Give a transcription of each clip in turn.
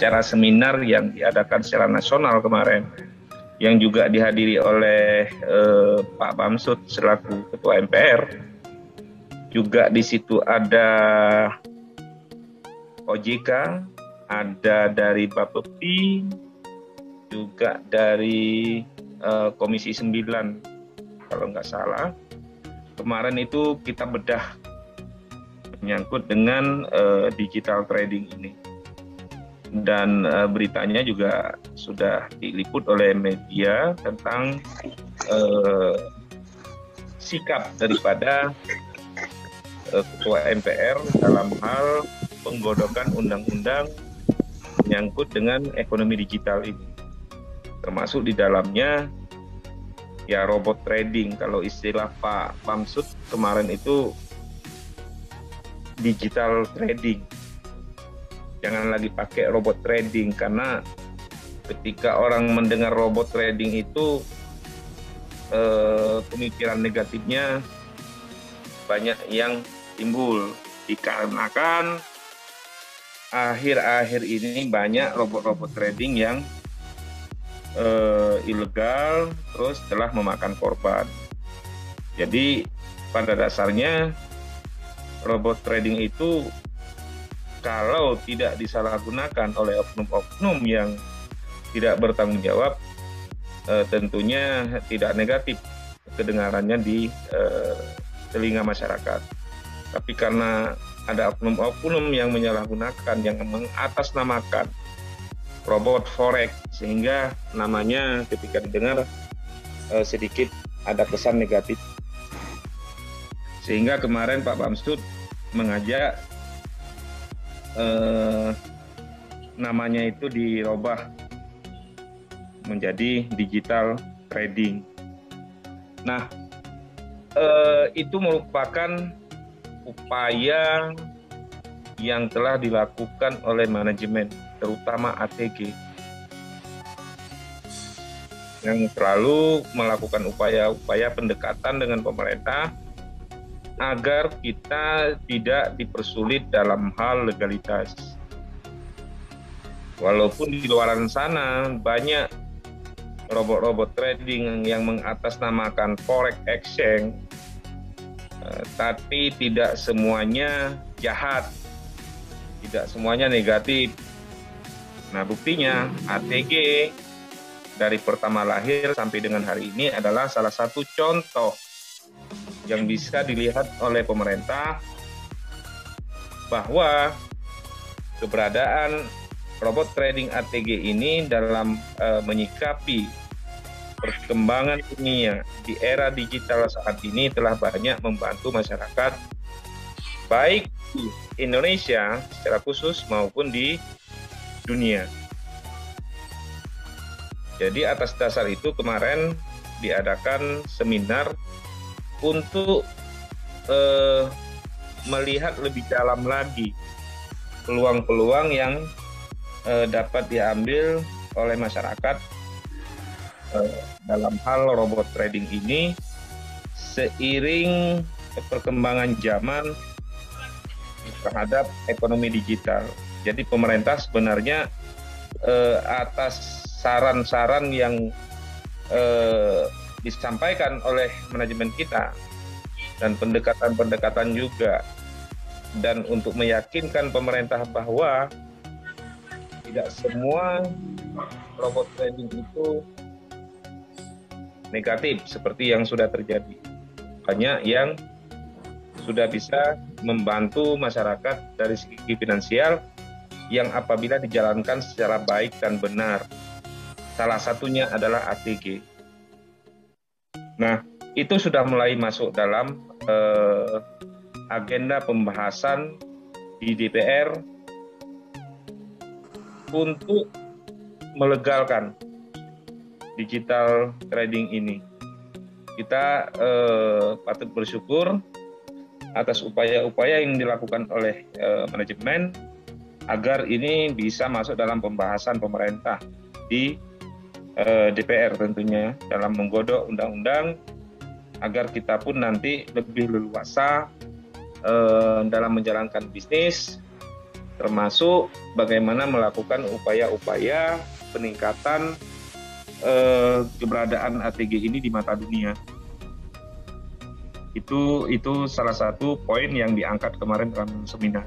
acara seminar yang diadakan secara nasional kemarin, yang juga dihadiri oleh Pak Bamsud selaku Ketua MPR. Juga di situ ada OJK, ada dari Bapepti, juga dari Komisi 9 kalau nggak salah. Kemarin itu kita bedah menyangkut dengan digital trading ini. Dan beritanya juga sudah diliput oleh media tentang sikap daripada Ketua MPR dalam hal penggodokan undang-undang menyangkut dengan ekonomi digital ini. Termasuk di dalamnya ya robot trading, kalau istilah Pak Bamsud kemarin itu digital trading. Jangan lagi pakai robot trading, karena ketika orang mendengar robot trading itu pemikiran negatifnya banyak yang timbul, dikarenakan akhir-akhir ini banyak robot-robot trading yang ilegal terus telah memakan korban. Jadi pada dasarnya robot trading itu kalau tidak disalahgunakan oleh oknum-oknum yang tidak bertanggung jawab, tentunya tidak negatif kedengarannya di telinga masyarakat. Tapi karena ada oknum-oknum yang menyalahgunakan, yang mengatasnamakan robot forex, sehingga namanya ketika didengar sedikit ada kesan negatif. Sehingga kemarin Pak Bamsud mengajak namanya itu dirubah menjadi digital trading. Nah, itu merupakan upaya yang telah dilakukan oleh manajemen, terutama ATG, yang selalu melakukan upaya-upaya pendekatan dengan pemerintah agar kita tidak dipersulit dalam hal legalitas. Walaupun di luar sana banyak robot-robot trading yang mengatasnamakan forex exchange, tapi tidak semuanya jahat, tidak semuanya negatif. Nah, buktinya ATG dari pertama lahir sampai dengan hari ini adalah salah satu contoh yang bisa dilihat oleh pemerintah bahwa keberadaan robot trading ATG ini dalam menyikapi perkembangan dunia di era digital saat ini telah banyak membantu masyarakat, baik di Indonesia secara khusus maupun di dunia. Jadi atas dasar itu kemarin diadakan seminar untuk melihat lebih dalam lagi peluang-peluang yang dapat diambil oleh masyarakat dalam hal robot trading ini seiring perkembangan zaman terhadap ekonomi digital. Jadi pemerintah sebenarnya atas saran-saran yang disampaikan oleh manajemen kita dan pendekatan-pendekatan juga, dan untuk meyakinkan pemerintah bahwa tidak semua robot trading itu negatif seperti yang sudah terjadi. Banyak yang sudah bisa membantu masyarakat dari segi finansial yang apabila dijalankan secara baik dan benar. Salah satunya adalah ATG. Nah, itu sudah mulai masuk dalam agenda pembahasan di DPR untuk melegalkan digital trading ini. Kita patut bersyukur atas upaya-upaya yang dilakukan oleh manajemen agar ini bisa masuk dalam pembahasan pemerintah di DPR tentunya dalam menggodok undang-undang agar kita pun nanti lebih leluasa dalam menjalankan bisnis, termasuk bagaimana melakukan upaya-upaya peningkatan keberadaan ATG ini di mata dunia. Itu salah satu poin yang diangkat kemarin dalam seminar.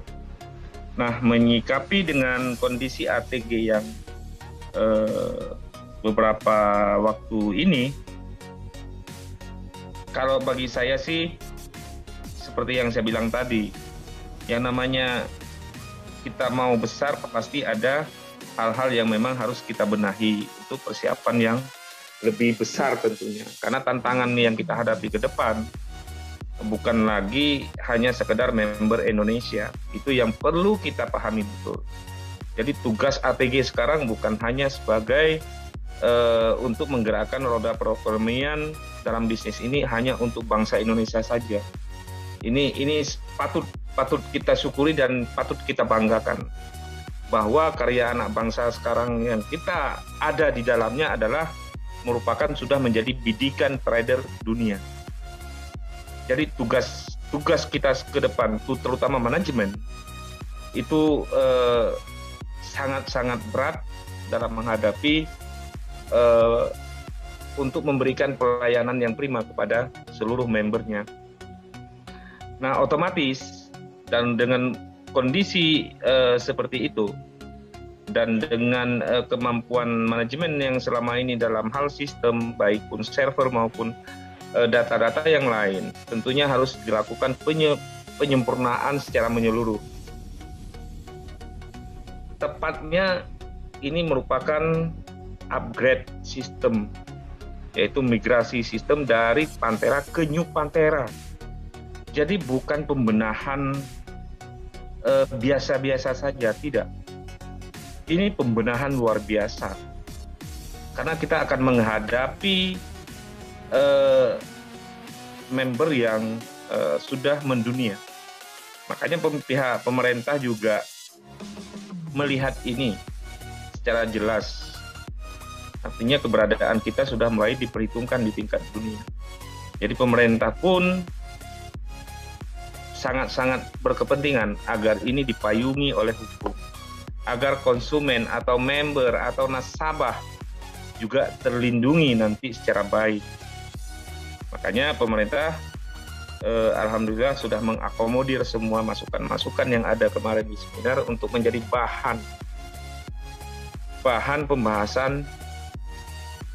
Nah, menyikapi dengan kondisi ATG yang beberapa waktu ini, kalau bagi saya sih seperti yang saya bilang tadi, yang namanya kita mau besar pasti ada hal-hal yang memang harus kita benahi untuk persiapan yang lebih besar tentunya. Karena tantangan yang kita hadapi ke depan bukan lagi hanya sekedar member Indonesia. Itu yang perlu kita pahami betul. Jadi tugas ATG sekarang bukan hanya sebagai untuk menggerakkan roda perekonomian dalam bisnis ini hanya untuk bangsa Indonesia saja. Ini patut kita syukuri dan patut kita banggakan bahwa karya anak bangsa sekarang yang kita ada di dalamnya adalah merupakan sudah menjadi bidikan trader dunia. Jadi tugas kita ke depan, terutama manajemen, itu sangat-sangat berat dalam menghadapi untuk memberikan pelayanan yang prima kepada seluruh membernya. Nah, otomatis dan dengan kondisi seperti itu dan dengan kemampuan manajemen yang selama ini dalam hal sistem baik pun server maupun data-data yang lain, tentunya harus dilakukan penyempurnaan secara menyeluruh. Tepatnya ini merupakan upgrade sistem, yaitu migrasi sistem dari Pantera ke New Pantera. Jadi bukan pembenahan biasa-biasa saja, tidak. Ini pembenahan luar biasa. Karena kita akan menghadapi member yang sudah mendunia. Makanya pihak pemerintah juga melihat ini secara jelas. Artinya keberadaan kita sudah mulai diperhitungkan di tingkat dunia. Jadi pemerintah pun sangat-sangat berkepentingan agar ini dipayungi oleh hukum, agar konsumen atau member atau nasabah juga terlindungi nanti secara baik. Makanya pemerintah alhamdulillah sudah mengakomodir semua masukan-masukan yang ada kemarin di seminar untuk menjadi bahan pembahasan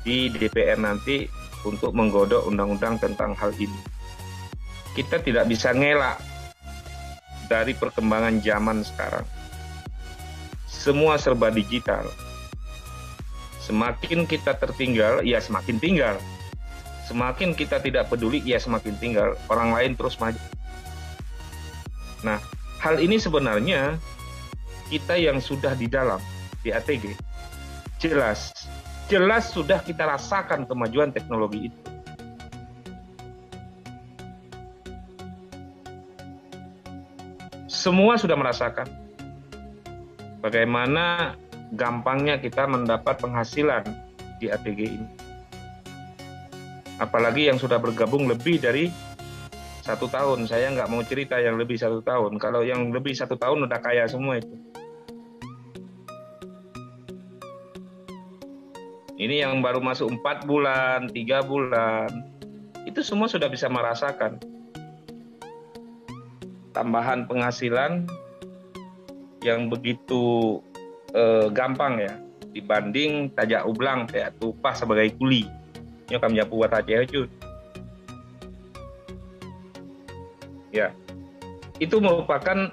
di DPR nanti untuk menggodok undang-undang tentang hal ini. Kita tidak bisa ngelak dari perkembangan zaman sekarang. Semua serba digital. Semakin kita tertinggal, ya semakin tinggal. Semakin kita tidak peduli, ya semakin tinggal. Orang lain terus maju. Nah, hal ini sebenarnya kita yang sudah di dalam, di ATG, jelas sudah kita rasakan kemajuan teknologi itu. Semua sudah merasakan bagaimana gampangnya kita mendapat penghasilan di ATG ini. Apalagi yang sudah bergabung lebih dari 1 tahun. Saya nggak mau cerita yang lebih 1 tahun. Kalau yang lebih 1 tahun udah kaya semua itu. Ini yang baru masuk 4 bulan, 3 bulan, itu semua sudah bisa merasakan tambahan penghasilan yang begitu gampang ya, dibanding tajak ublang kayak tupah sebagai kuli. Ini kami buat aja cut. Ya, itu merupakan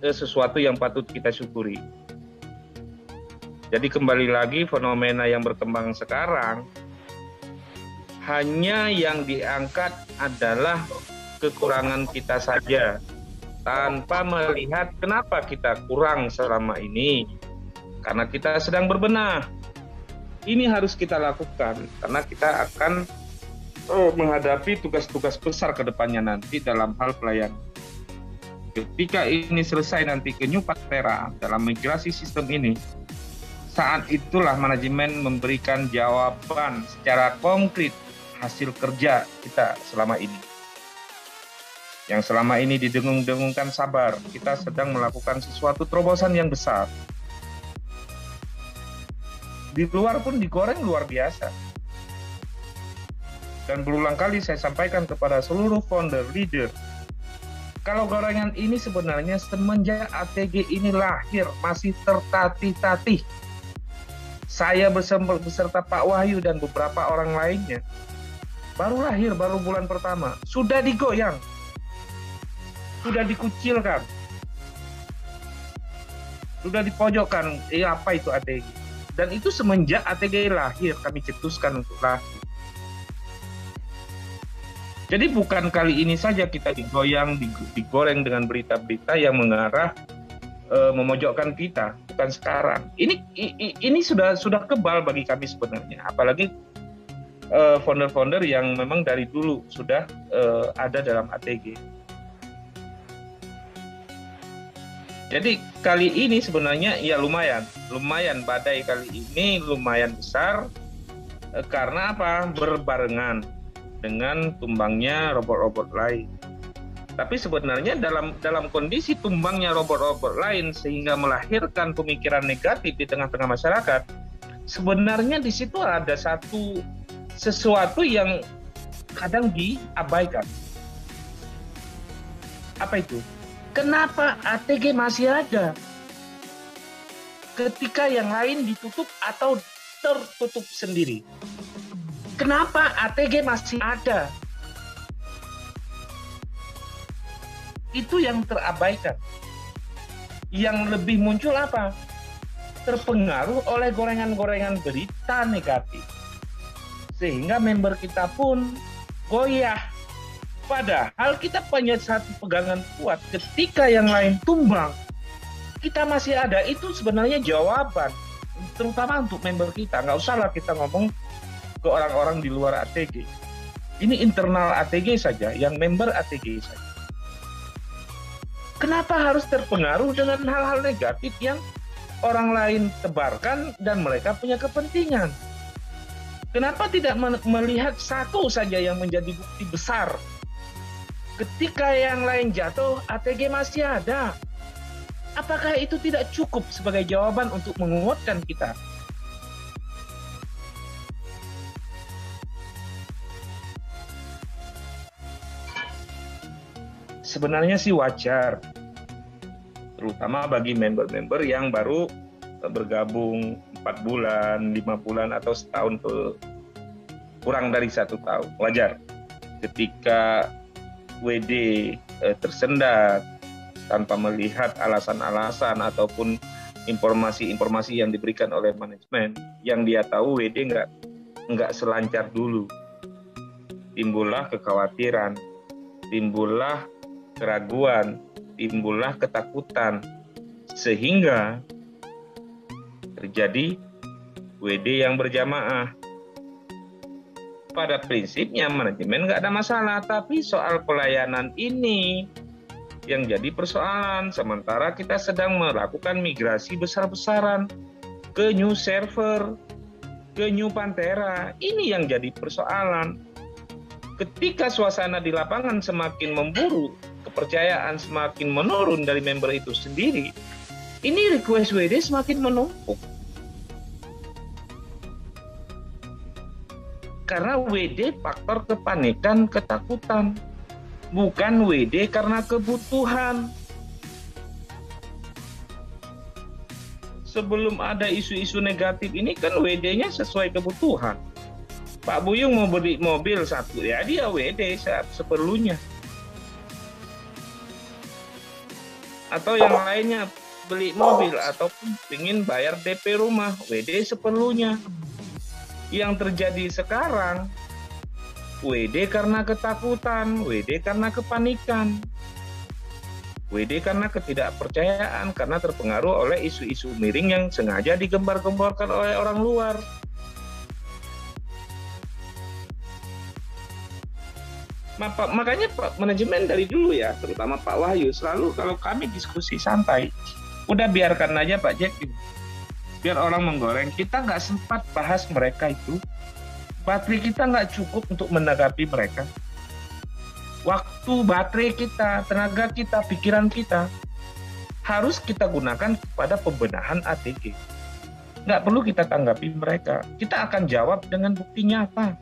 sesuatu yang patut kita syukuri. Jadi kembali lagi fenomena yang berkembang sekarang, hanya yang diangkat adalah kekurangan kita saja, tanpa melihat kenapa kita kurang selama ini. Karena kita sedang berbenah. Ini harus kita lakukan, karena kita akan menghadapi tugas-tugas besar ke depannya nanti dalam hal pelayanan. Ketika ini selesai nanti ke New Pantera dalam migrasi sistem ini, saat itulah manajemen memberikan jawaban secara konkret hasil kerja kita selama ini. Yang selama ini didengung-dengungkan sabar, kita sedang melakukan sesuatu terobosan yang besar. Di luar pun digoreng luar biasa. Dan berulang kali saya sampaikan kepada seluruh founder, leader, kalau gorengan ini sebenarnya semenjak ATG ini lahir masih tertatih-tatih. Saya beserta Pak Wahyu dan beberapa orang lainnya baru lahir, baru bulan pertama, sudah digoyang, sudah dikucilkan, sudah dipojokkan. Apa itu ATG? Dan itu semenjak ATG lahir kami cetuskan untuk lahir. Jadi bukan kali ini saja kita digoyang, digoreng dengan berita-berita yang mengarah memojokkan kita, bukan sekarang. Ini sudah kebal bagi kami sebenarnya, apalagi founder-founder yang memang dari dulu sudah ada dalam ATG. Jadi kali ini sebenarnya ya lumayan badai kali ini lumayan besar karena apa? Berbarengan dengan tumbangnya robot-robot lain. Tapi sebenarnya dalam kondisi tumbangnya robot-robot lain sehingga melahirkan pemikiran negatif di tengah-tengah masyarakat, sebenarnya di situ ada sesuatu yang kadang diabaikan. Apa itu? Kenapa ATG masih ada ketika yang lain ditutup atau tertutup sendiri? Kenapa ATG masih ada? Itu yang terabaikan. Yang lebih muncul apa? Terpengaruh oleh gorengan-gorengan berita negatif. Sehingga member kita pun goyah. Padahal kita punya satu pegangan kuat. Ketika yang lain tumbang, kita masih ada. Itu sebenarnya jawaban. Terutama untuk member kita. Nggak usahlah kita ngomong ke orang-orang di luar ATG. Ini internal ATG saja, yang member ATG saja. Kenapa harus terpengaruh dengan hal-hal negatif yang orang lain tebarkan dan mereka punya kepentingan? Kenapa tidak melihat satu saja yang menjadi bukti besar? Ketika yang lain jatuh, ATG masih ada. Apakah itu tidak cukup sebagai jawaban untuk menguatkan kita? Sebenarnya sih wajar, terutama bagi member-member yang baru bergabung 4 bulan, 5 bulan, atau setahun kurang dari 1 tahun. Wajar ketika WD tersendat tanpa melihat alasan-alasan ataupun informasi-informasi yang diberikan oleh manajemen. Yang dia tahu WD nggak selancar dulu. Timbullah kekhawatiran, timbullah keraguan, timbullah ketakutan, sehingga terjadi WD yang berjamaah. Pada prinsipnya manajemen nggak ada masalah, tapi soal pelayanan ini yang jadi persoalan. Sementara kita sedang melakukan migrasi besar-besaran ke new server, ke new Pantera. Ini yang jadi persoalan. Ketika suasana di lapangan semakin memburuk, kepercayaan semakin menurun dari member itu sendiri, ini request WD semakin menumpuk. Karena WD faktor kepanikan, ketakutan. Bukan WD karena kebutuhan. Sebelum ada isu-isu negatif ini kan WD-nya sesuai kebutuhan. Pak Buyung mau beli mobil satu, ya dia WD seperlunya. Atau yang lainnya beli mobil ataupun ingin bayar DP rumah, WD seperlunya. Yang terjadi sekarang, WD karena ketakutan, WD karena kepanikan, WD karena ketidakpercayaan, karena terpengaruh oleh isu-isu miring yang sengaja digembar-gemborkan oleh orang luar. Makanya Pak manajemen dari dulu ya, terutama Pak Wahyu, selalu kalau kami diskusi santai, udah biarkan aja Pak Jack, biar orang menggoreng. Kita nggak sempat bahas mereka itu. Baterai kita nggak cukup untuk menanggapi mereka. waktu, baterai kita, tenaga kita, pikiran kita harus kita gunakan pada pembenahan ATG. Nggak perlu kita tanggapi mereka. Kita akan jawab dengan bukti nyata.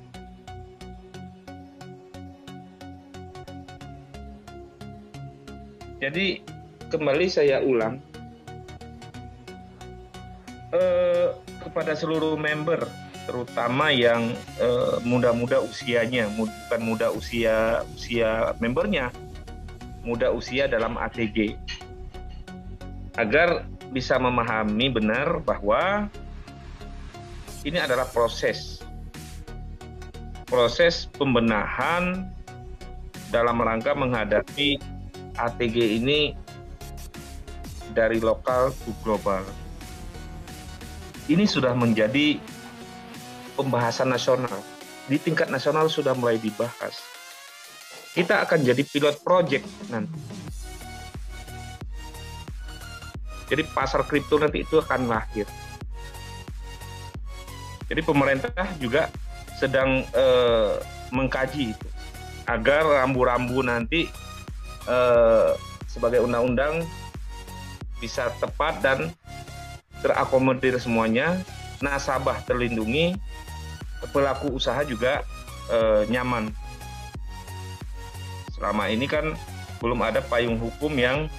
Jadi kembali saya ulang, kepada seluruh member, terutama yang muda-muda usianya, bukan muda usia membernya, muda usia dalam ATG, agar bisa memahami benar bahwa ini adalah proses pembenahan dalam rangka menghadapi ATG ini dari lokal ke global. Ini sudah menjadi pembahasan nasional. Di tingkat nasional sudah mulai dibahas. Kita akan jadi pilot project nanti. Jadi pasar kripto nanti itu akan lahir. Jadi pemerintah juga sedang mengkaji itu agar rambu-rambu nanti sebagai undang-undang bisa tepat dan terakomodir semuanya, nasabah terlindungi, pelaku usaha juga nyaman. Selama ini kan belum ada payung hukum yang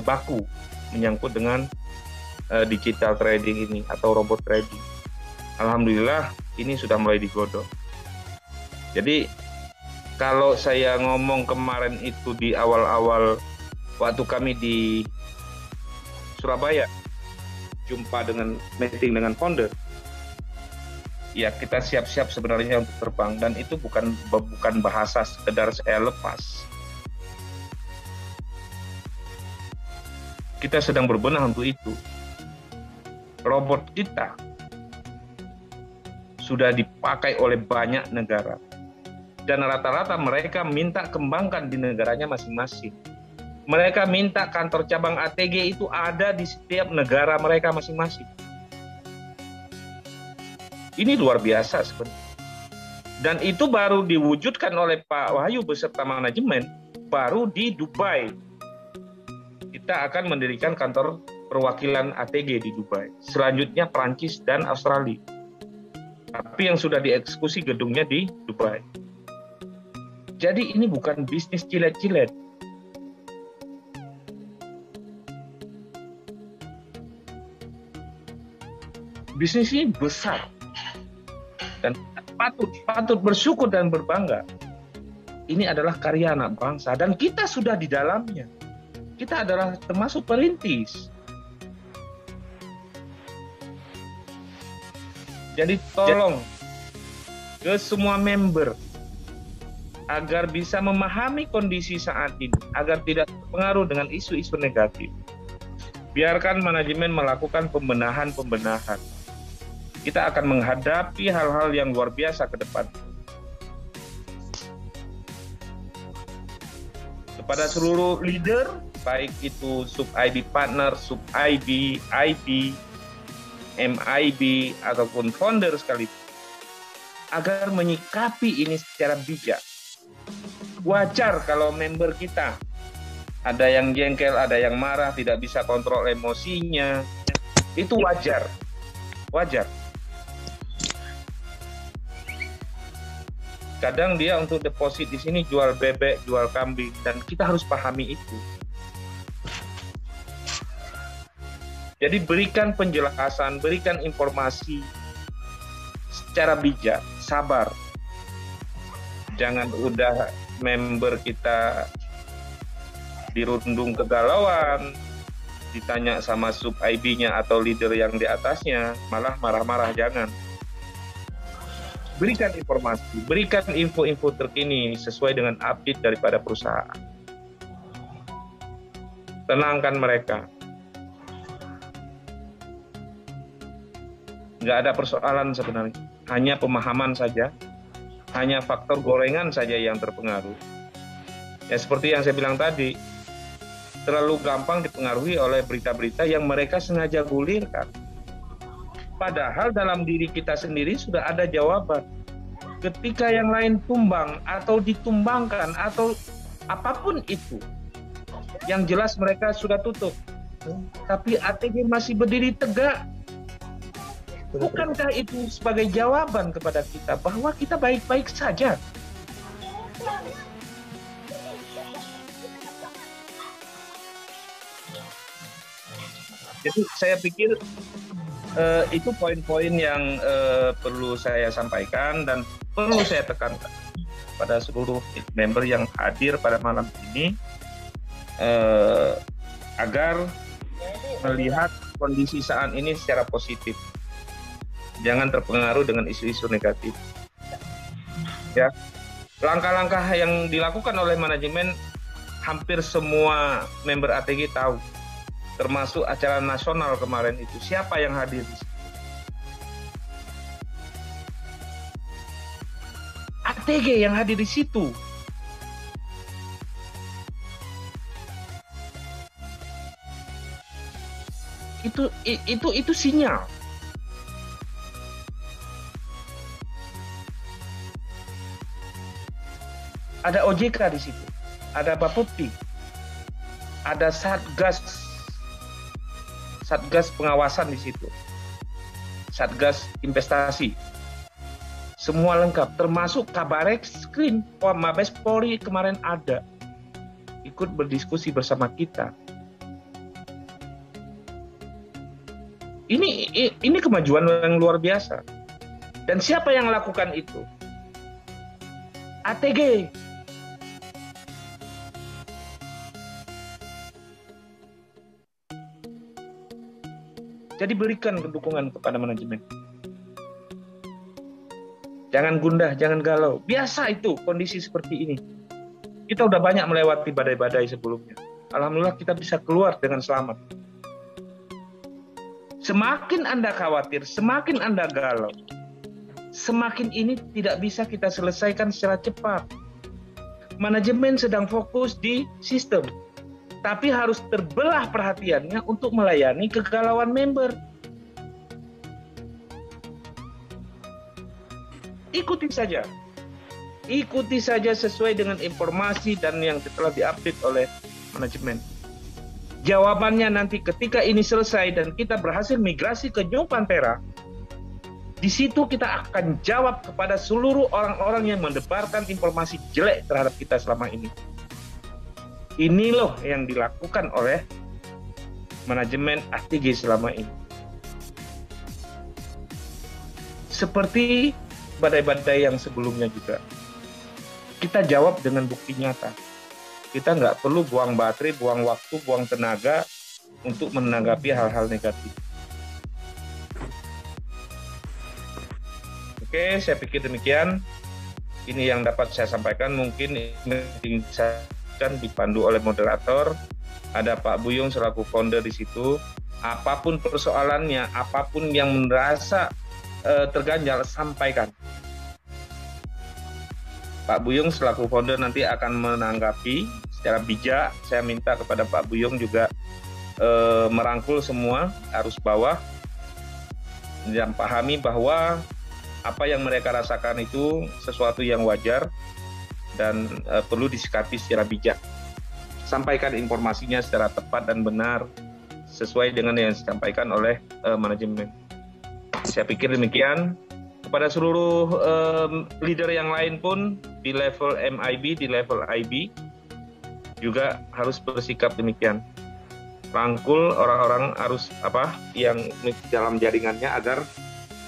baku menyangkut dengan digital trading ini atau robot trading. Alhamdulillah ini sudah mulai digodok. Jadi kalau saya ngomong kemarin itu di awal-awal waktu kami di Surabaya jumpa dengan meeting dengan founder, ya kita siap-siap sebenarnya untuk terbang, dan itu bukan bahasa sekedar saya lepas. Kita sedang berbenah untuk itu. Robot kita sudah dipakai oleh banyak negara. Dan rata-rata mereka minta kembangkan di negaranya masing-masing. Mereka minta kantor cabang ATG itu ada di setiap negara mereka masing-masing. Ini luar biasa sebenarnya. Dan itu baru diwujudkan oleh Pak Wahyu beserta manajemen baru di Dubai. Kita akan mendirikan kantor perwakilan ATG di Dubai. Selanjutnya Prancis dan Australia. Tapi yang sudah dieksekusi gedungnya di Dubai. Jadi ini bukan bisnis cilet-cilet. Bisnis ini besar. Dan patut bersyukur dan berbangga. Ini adalah karya anak bangsa dan kita sudah di dalamnya. Kita adalah termasuk perintis. Jadi tolong ke semua member agar bisa memahami kondisi saat ini, agar tidak terpengaruh dengan isu-isu negatif. Biarkan manajemen melakukan pembenahan. Kita akan menghadapi hal-hal yang luar biasa ke depan. Kepada seluruh leader, baik itu sub-IB partner, sub-IB, IB, MIB, ataupun founder sekalipun, agar menyikapi ini secara bijak. Wajar kalau member kita ada yang jengkel, ada yang marah, tidak bisa kontrol emosinya. Itu wajar. Kadang dia untuk deposit di sini jual bebek, jual kambing, dan kita harus pahami itu. Jadi berikan penjelasan, berikan informasi secara bijak, sabar. Jangan udah member kita dirundung kegalauan, ditanya sama sub IB-nya atau leader yang di atasnya, malah marah-marah, jangan. Berikan informasi, berikan info-info terkini sesuai dengan update daripada perusahaan. Tenangkan mereka. Nggak ada persoalan sebenarnya, hanya pemahaman saja. Hanya faktor gorengan saja yang terpengaruh. Ya seperti yang saya bilang tadi, terlalu gampang dipengaruhi oleh berita-berita yang mereka sengaja gulirkan. Padahal dalam diri kita sendiri sudah ada jawaban. Ketika yang lain tumbang atau ditumbangkan atau apapun itu, yang jelas mereka sudah tutup. Tapi ATG masih berdiri tegak. Bukankah itu sebagai jawaban kepada kita bahwa kita baik-baik saja? Jadi saya pikir itu poin-poin yang perlu saya sampaikan dan perlu saya tekankan pada seluruh member yang hadir pada malam ini agar melihat kondisi saat ini secara positif. Jangan terpengaruh dengan isu-isu negatif. Ya, langkah-langkah yang dilakukan oleh manajemen hampir semua member ATG tahu, termasuk acara nasional kemarin itu. Siapa yang hadir di situ? ATG yang hadir di situ. Itu sinyal. Ada OJK di situ, ada Bapepti, ada Satgas pengawasan di situ, Satgas investasi, semua lengkap, termasuk Kabareskrim, Mabes Polri kemarin ada, ikut berdiskusi bersama kita. Ini kemajuan yang luar biasa. Dan siapa yang lakukan itu? ATG. Jadi berikan dukungan kepada manajemen. Jangan gundah, jangan galau. Biasa itu kondisi seperti ini. Kita udah banyak melewati badai-badai sebelumnya. Alhamdulillah kita bisa keluar dengan selamat. Semakin Anda khawatir, semakin Anda galau, semakin ini tidak bisa kita selesaikan secara cepat. Manajemen sedang fokus di sistem, tapi harus terbelah perhatiannya untuk melayani kegalauan member. Ikuti saja sesuai dengan informasi dan yang telah diupdate oleh manajemen. Jawabannya nanti ketika ini selesai dan kita berhasil migrasi ke New Pantera, di situ kita akan jawab kepada seluruh orang-orang yang mendebarkan informasi jelek terhadap kita selama ini. Ini loh yang dilakukan oleh manajemen ATG selama ini. Seperti badai-badai yang sebelumnya juga. Kita jawab dengan bukti nyata. Kita nggak perlu buang baterai, buang waktu, buang tenaga untuk menanggapi hal-hal negatif. Oke, saya pikir demikian. Ini yang dapat saya sampaikan. Mungkin ini kan dipandu oleh moderator, ada Pak Buyung selaku founder di situ. Apapun persoalannya, apapun yang merasa terganjal, sampaikan. Pak Buyung selaku founder nanti akan menanggapi secara bijak. Saya minta kepada Pak Buyung juga merangkul semua arus bawah dan pahami bahwa apa yang mereka rasakan itu sesuatu yang wajar dan perlu disikapi secara bijak. Sampaikan informasinya secara tepat dan benar sesuai dengan yang disampaikan oleh manajemen. Saya pikir demikian. Kepada seluruh leader yang lain pun di level MIB, di level IB juga harus bersikap demikian. Rangkul orang-orang harus yang dalam jaringannya agar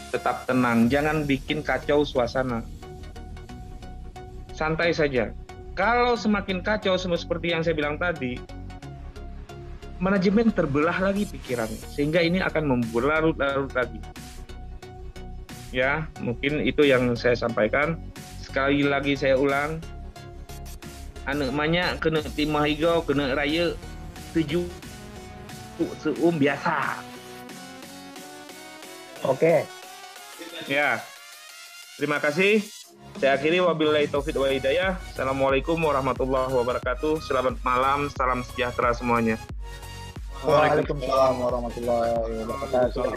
tetap tenang, jangan bikin kacau suasana. Santai saja. Kalau semakin kacau seperti yang saya bilang tadi, manajemen terbelah lagi pikirannya, sehingga ini akan memberlarut-larut lagi. Ya, mungkin itu yang saya sampaikan. Sekali lagi saya ulang, anak banyak kena timah hijau, kena raya, sejuk, seum biasa. Oke. Ya, terima kasih. Saya akhiri, wabillahi taufiq wa hidayah. Assalamualaikum warahmatullahi wabarakatuh. Selamat malam, salam sejahtera semuanya. Waalaikumsalam warahmatullahi wabarakatuh.